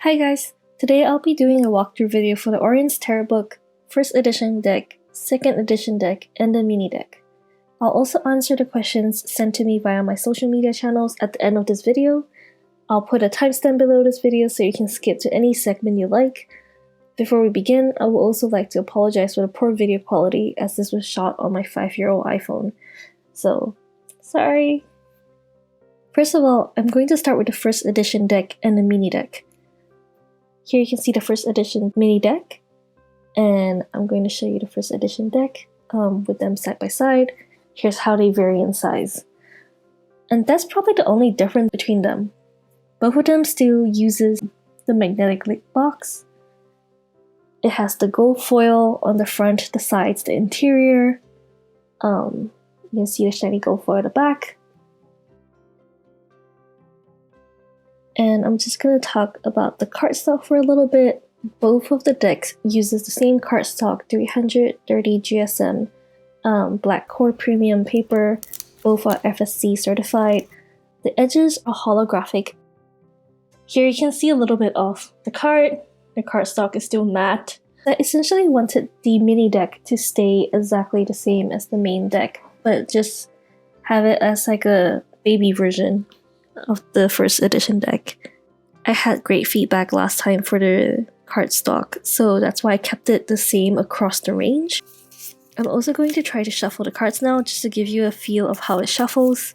Hi guys! Today I'll be doing a walkthrough video for the Oriens Tarot Book, 1st edition deck, 2nd edition deck, and the mini deck. I'll also answer the questions sent to me via my social media channels at the end of this video. I'll put a timestamp below this video so you can skip to any segment you like. Before we begin, I would also like to apologize for the poor video quality as this was shot on my 5-year-old iPhone. So, sorry! First of all, I'm going to start with the 1st edition deck and the mini deck. Here you can see the 1st edition mini deck, and I'm going to show you the 1st edition deck with them side by side. Here's how they vary in size. And that's probably the only difference between them. Both of them still uses the magnetic lid box. It has the gold foil on the front, the sides, the interior. You can see the shiny gold foil at the back. And I'm just going to talk about the cardstock for a little bit. Both of the decks uses the same cardstock, 330 GSM black core premium paper. Both are FSC certified. The edges are holographic. Here you can see a little bit of the card. The cardstock is still matte. I essentially wanted the mini deck to stay exactly the same as the main deck, but just have it as like a baby version of the 1st edition deck. I had great feedback last time for the cardstock, so that's why I kept it the same across the range. I'm also going to try to shuffle the cards now just to give you a feel of how it shuffles.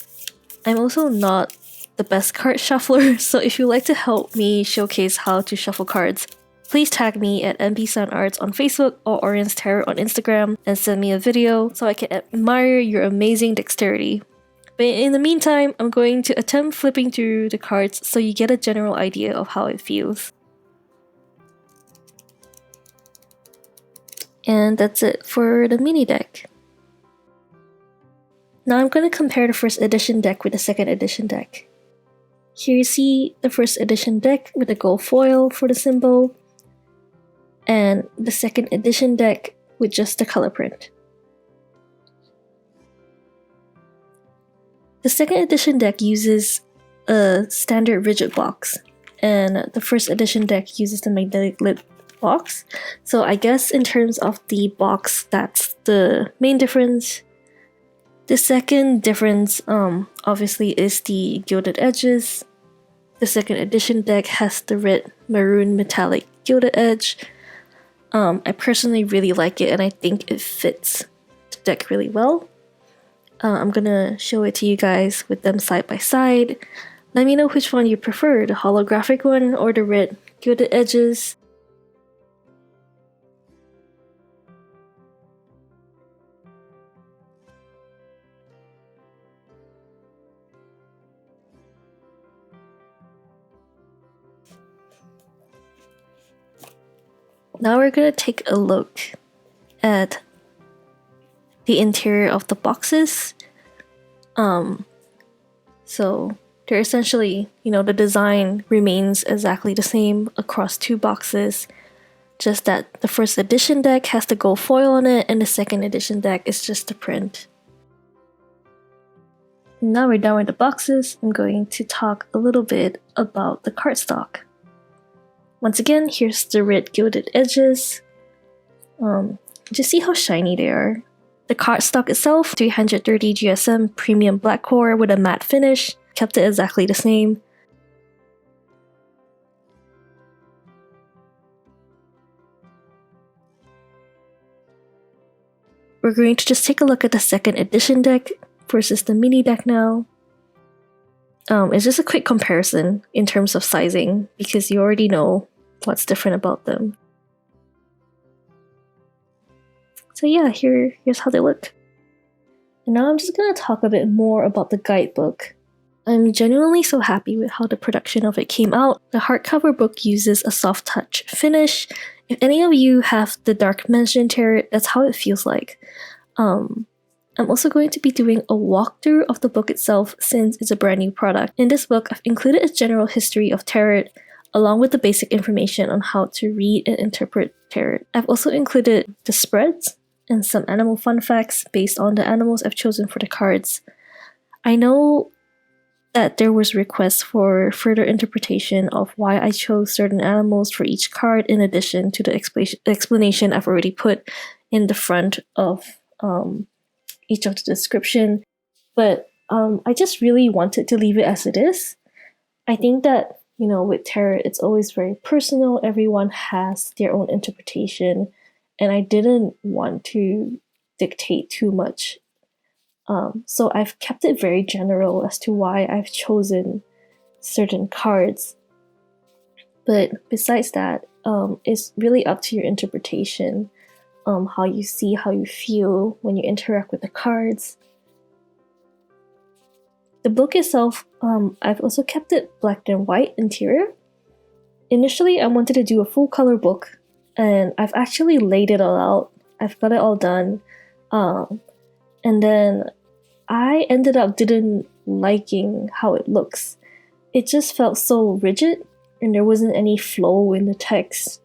I'm also not the best card shuffler, so if you'd like to help me showcase how to shuffle cards, please tag me at AmbiSun Arts on Facebook or Oriens Tarot on Instagram and send me a video so I can admire your amazing dexterity. But in the meantime, I'm going to attempt flipping through the cards so you get a general idea of how it feels. And that's it for the mini deck. Now I'm going to compare the 1st edition deck with the 2nd edition deck. Here you see the 1st edition deck with the gold foil for the symbol, and the 2nd edition deck with just the color print. The 2nd edition deck uses a standard rigid box, and the 1st edition deck uses the magnetic lid box. So I guess in terms of the box, that's the main difference. The second difference obviously is the gilded edges. The 2nd edition deck has the red maroon metallic gilded edge. I personally really like it, and I think it fits the deck really well. I'm gonna show it to you guys with them side by side. Let me know which one you prefer, the holographic one or the red gilded edges. Now we're gonna take a look at the interior of the boxes. So they're essentially, the design remains exactly the same across 2 boxes, just that the 1st edition deck has the gold foil on it and the 2nd edition deck is just the print. Now we're done with the boxes, I'm going to talk a little bit about the cardstock. Once again, here's the red gilded edges. Just see how shiny they are. The cardstock itself, 330 GSM premium black core with a matte finish, kept it exactly the same. We're going to just take a look at the 2nd edition deck versus the mini deck now. It's just a quick comparison in terms of sizing because you already know what's different about them. So yeah, here's how they look. And now I'm just going to talk a bit more about the guidebook. I'm genuinely so happy with how the production of it came out. The hardcover book uses a soft touch finish. If any of you have the Dark Mansion Tarot, that's how it feels like. I'm also going to be doing a walkthrough of the book itself since it's a brand new product. In this book, I've included a general history of tarot along with the basic information on how to read and interpret tarot. I've also included the spreads and some animal fun facts based on the animals I've chosen for the cards. I know that there was requests for further interpretation of why I chose certain animals for each card, in addition to the explanation I've already put in the front of each of the description. But I just really wanted to leave it as it is. I think that, with tarot, it's always very personal. Everyone has their own interpretation, and I didn't want to dictate too much. So I've kept it very general as to why I've chosen certain cards. But besides that, it's really up to your interpretation, how you see, how you feel when you interact with the cards. The book itself, I've also kept it black and white interior. Initially, I wanted to do a full color book, and I've actually laid it all out. I've got it all done. And then I ended up didn't liking how it looks. It just felt so rigid, and there wasn't any flow in the text.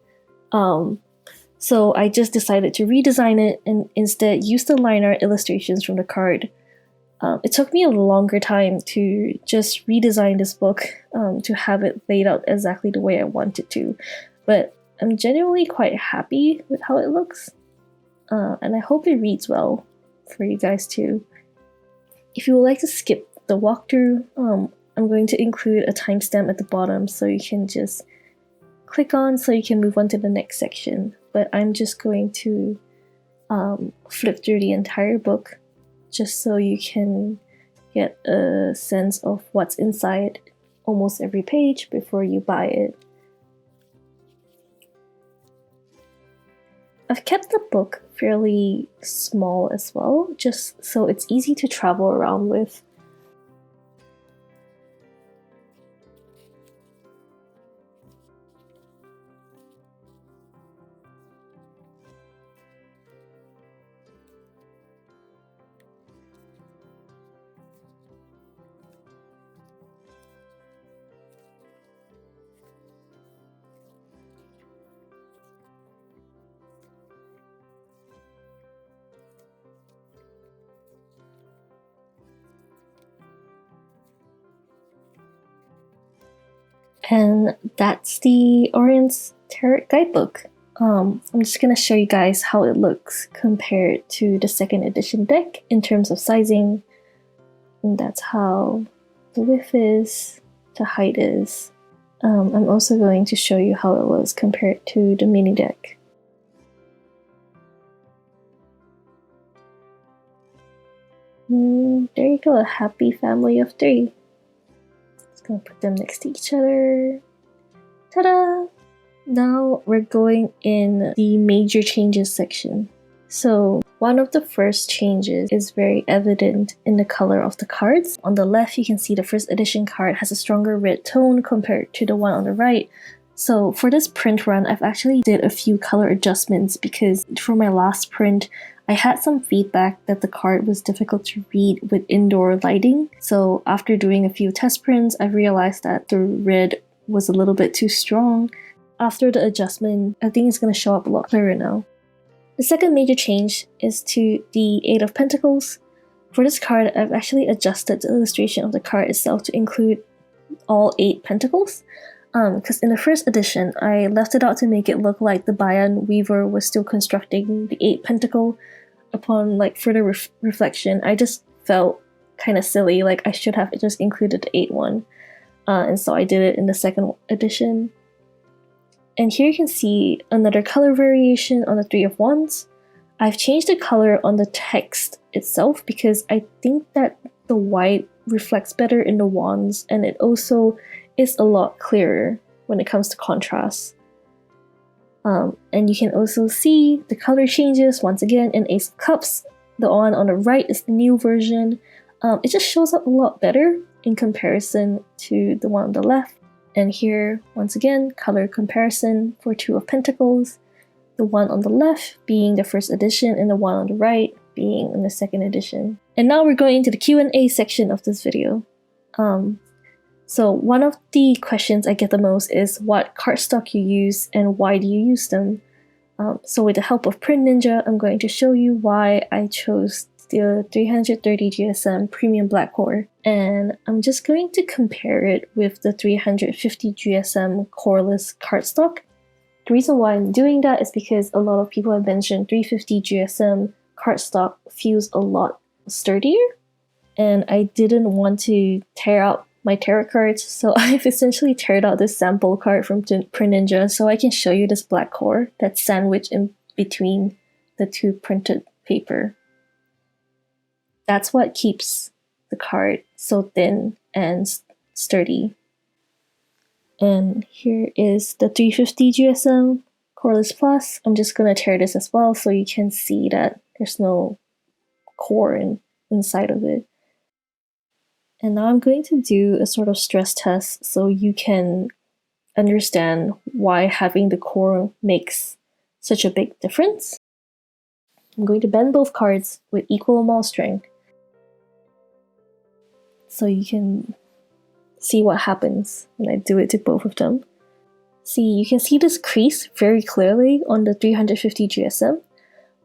So I just decided to redesign it and instead use the line art illustrations from the card. It took me a longer time to just redesign this book to have it laid out exactly the way I want it to, but I'm genuinely quite happy with how it looks, and I hope it reads well for you guys too. If you would like to skip the walkthrough, I'm going to include a timestamp at the bottom so you can just click on so you can move on to the next section, but I'm just going to flip through the entire book just so you can get a sense of what's inside almost every page before you buy it. I've kept the book fairly small as well, just so it's easy to travel around with. And that's the Oriens Tarot Guidebook. I'm just going to show you guys how it looks compared to the second edition deck in terms of sizing. And that's how the width is, the height is. I'm also going to show you how it was compared to the mini deck. There you go, a happy family of 3. Gonna put them next to each other. Ta-da! Now we're going in the major changes section. So one of the first changes is very evident in the color of the cards. On the left, you can see the first edition card has a stronger red tone compared to the one on the right. So for this print run, I've actually did a few color adjustments because for my last print, I had some feedback that the card was difficult to read with indoor lighting. So after doing a few test prints, I realized that the red was a little bit too strong. After the adjustment, I think it's going to show up a lot clearer now. The second major change is to the 8 of Pentacles. For this card, I've actually adjusted the illustration of the card itself to include all 8 pentacles. Because in the first edition, I left it out to make it look like the Bayan Weaver was still constructing the 8 pentacle. Upon further reflection, I just felt kind of silly, like I should have just included the 8 one. And so I did it in the second edition. And here you can see another color variation on the 3 of Wands. I've changed the color on the text itself because I think that the white reflects better in the wands, and it also is a lot clearer when it comes to contrast. And you can also see the color changes once again in Ace of Cups. The one on the right is the new version. It just shows up a lot better in comparison to the one on the left. And here, once again, color comparison for 2 of Pentacles. The one on the left being the first edition and the one on the right being in the second edition. And now we're going into the Q&A section of this video. So one of the questions I get the most is what cardstock you use and why do you use them? So with the help of Print Ninja, I'm going to show you why I chose the 330 GSM Premium Black Core, and I'm just going to compare it with the 350 GSM coreless cardstock. The reason why I'm doing that is because a lot of people have mentioned 350 GSM cardstock feels a lot sturdier, and I didn't want to tear out my tarot cards, so I've essentially teared out this sample card from Print Ninja so I can show you this black core that's sandwiched in between the two printed paper. That's what keeps the card so thin and sturdy. And here is the 350 GSM Coreless Plus. I'm just going to tear this as well so you can see that there's no core inside of it. And now I'm going to do a sort of stress test so you can understand why having the core makes such a big difference. I'm going to bend both cards with equal amount of strength so you can see what happens when I do it to both of them. See, you can see this crease very clearly on the 350 GSM,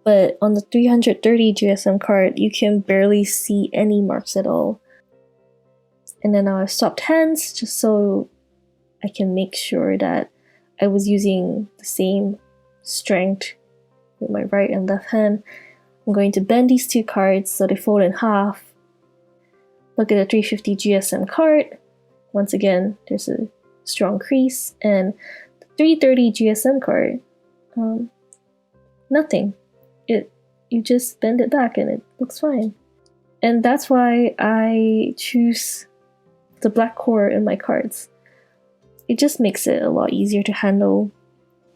but on the 330 GSM card, you can barely see any marks at all. And then now I've swapped hands just so I can make sure that I was using the same strength with my right and left hand. I'm going to bend these two cards so they fold in half. Look at the 350 GSM card. Once again, there's a strong crease. And the 330 GSM card, nothing. You just bend it back and it looks fine. And that's why I choose the black core in my cards. It just makes it a lot easier to handle.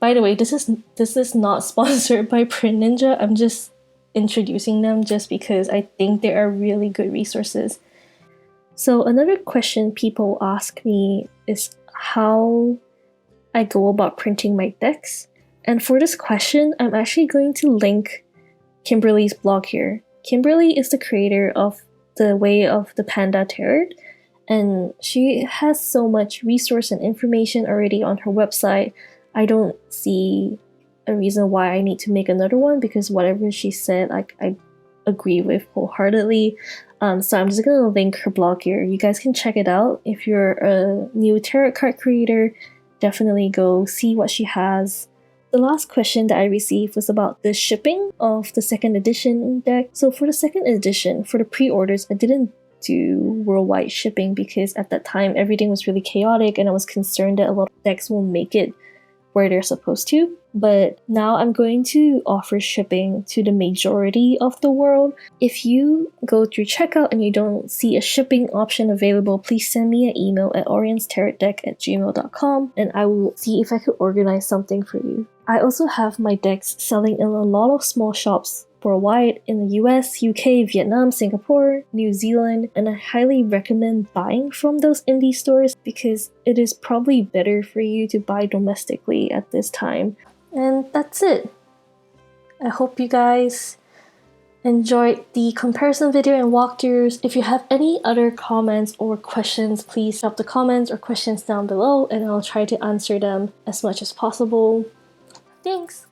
By the way, this is not sponsored by Print Ninja. I'm just introducing them just because I think they are really good resources. So another question people ask me is how I go about printing my decks. And for this question, I'm actually going to link Kimberly's blog here. Kimberly is the creator of The Way of the Panda Tarot, and she has so much resource and information already on her website. I don't see a reason why I need to make another one because whatever she said, I agree with wholeheartedly. So I'm just gonna link her blog here. You guys can check it out. If you're a new tarot card creator, definitely go see what she has. The last question that I received was about the shipping of the second edition deck. So for the second edition, for the pre-orders, I didn't do worldwide shipping because at that time everything was really chaotic and I was concerned that a lot of decks won't make it where they're supposed to. But now I'm going to offer shipping to the majority of the world. If you go through checkout and you don't see a shipping option available, please send me an email at orienstarotdeck@gmail.com and I will see if I could organize something for you. I also have my decks selling in a lot of small shops worldwide in the US, UK, Vietnam, Singapore, New Zealand, and I highly recommend buying from those indie stores because it is probably better for you to buy domestically at this time. And that's it. I hope you guys enjoyed the comparison video and walkthroughs. If you have any other comments or questions, please drop the comments or questions down below and I'll try to answer them as much as possible. Thanks!